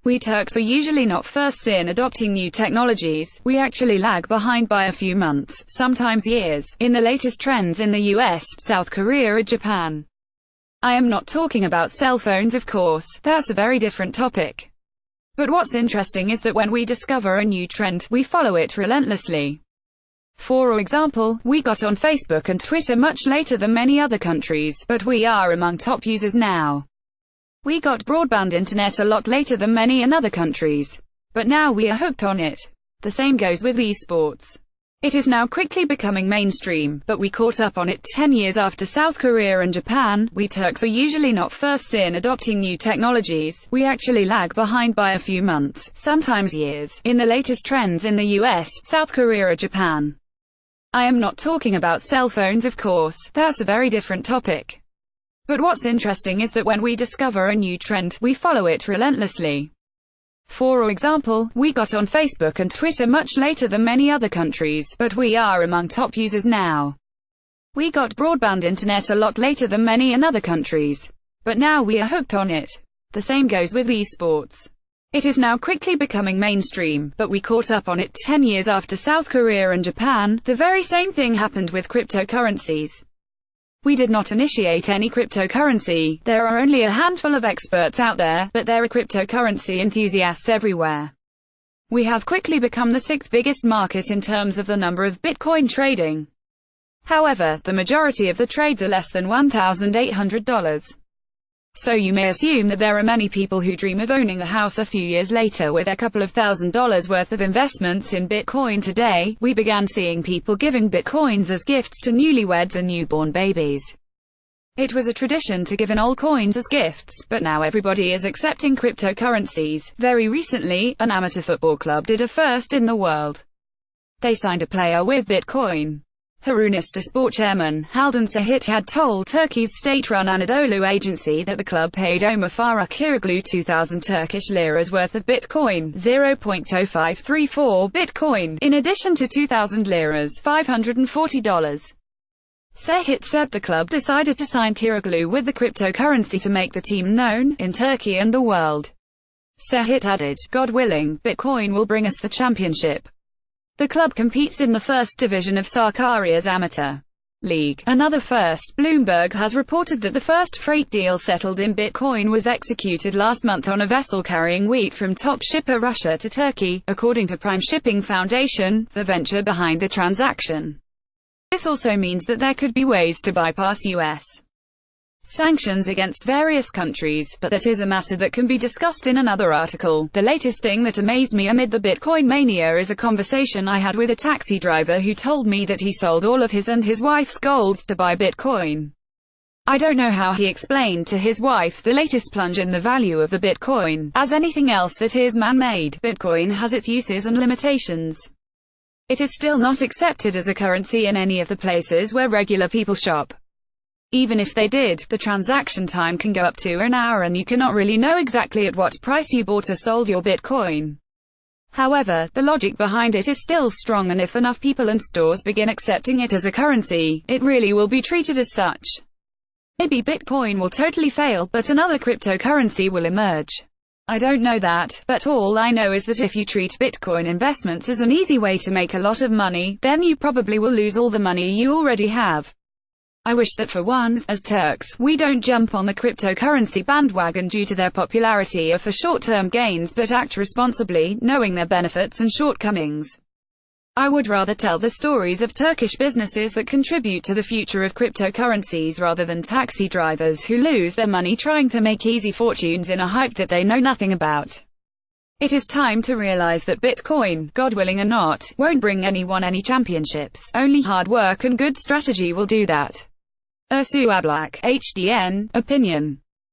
We Turks are usually not first in adopting new technologies. We actually lag behind by a few months, sometimes years, in the latest trends in the US, South Korea or Japan. I am not talking about cell phones, of course. That's a very different topic. But what's interesting is that when we discover a new trend, we follow it relentlessly. For example, we got on Facebook and Twitter much later than many other countries, but we are among top users now. We got broadband internet a lot later than many in other countries, but now we are hooked on it. The same goes with esports. It is now quickly becoming mainstream, but we caught up on it 10 years after South Korea and Japan. We Turks are usually not first in adopting new technologies. We actually lag behind by a few months, sometimes years, in the latest trends in the US, South Korea or Japan. I am not talking about cell phones, of course. That's a very different topic. But what's interesting is that when we discover a new trend, we follow it relentlessly. For example, we got on Facebook and Twitter much later than many other countries, but we are among top users now. We got broadband internet a lot later than many in other countries, but now we are hooked on it. The same goes with esports. It is now quickly becoming mainstream, but we caught up on it 10 years after South Korea and Japan. The very same thing happened with cryptocurrencies. We did not initiate any cryptocurrency. There are only a handful of experts out there, but there are cryptocurrency enthusiasts everywhere. We have quickly become the sixth biggest market in terms of the number of Bitcoin trading. However, the majority of the trades are less than $1,800. So you may assume that there are many people who dream of owning a house a few years later with a couple of $1,000s worth of investments in Bitcoin. Today, we began seeing people giving Bitcoins as gifts to newlyweds and newborn babies. It was a tradition to give in old coins as gifts, but now everybody is accepting cryptocurrencies. Very recently, an amateur football club did a first in the world. They signed a player with Bitcoin. Sport chairman, Haldan Sahit had told Turkey's state-run Anadolu agency that the club paid Omar Faruk Kiriglu 2,000 Turkish liras worth of Bitcoin, 0.0534 Bitcoin, in addition to 2,000 liras, $540. Sahit said the club decided to sign Kiriglu with the cryptocurrency to make the team known, in Turkey and the world. Sahit added, "God willing, Bitcoin will bring us the championship." The club competes in the first division of Sakaria's amateur league. Another first, Bloomberg has reported that the first freight deal settled in Bitcoin was executed last month on a vessel carrying wheat from top shipper Russia to Turkey, according to Prime Shipping Foundation, the venture behind the transaction. This also means that there could be ways to bypass US sanctions against various countries, but that is a matter that can be discussed in another article. The latest thing that amazed me amid the Bitcoin mania is a conversation I had with a taxi driver who told me that he sold all of his and his wife's golds to buy Bitcoin. I don't know how he explained to his wife the latest plunge in the value of the Bitcoin. As anything else that is man-made, Bitcoin has its uses and limitations. It is still not accepted as a currency in any of the places where regular people shop. Even if they did, the transaction time can go up to an hour and you cannot really know exactly at what price you bought or sold your Bitcoin. However, the logic behind it is still strong, and if enough people and stores begin accepting it as a currency, it really will be treated as such. Maybe Bitcoin will totally fail, but another cryptocurrency will emerge. I don't know that, but all I know is that if you treat Bitcoin investments as an easy way to make a lot of money, then you probably will lose all the money you already have. I wish that for once, as Turks, we don't jump on the cryptocurrency bandwagon due to their popularity or for short-term gains, but act responsibly, knowing their benefits and shortcomings. I would rather tell the stories of Turkish businesses that contribute to the future of cryptocurrencies rather than taxi drivers who lose their money trying to make easy fortunes in a hype that they know nothing about. It is time to realize that Bitcoin, God willing or not, won't bring anyone any championships. Only hard work and good strategy will do that. Ersu Ablak, HDN, opinion.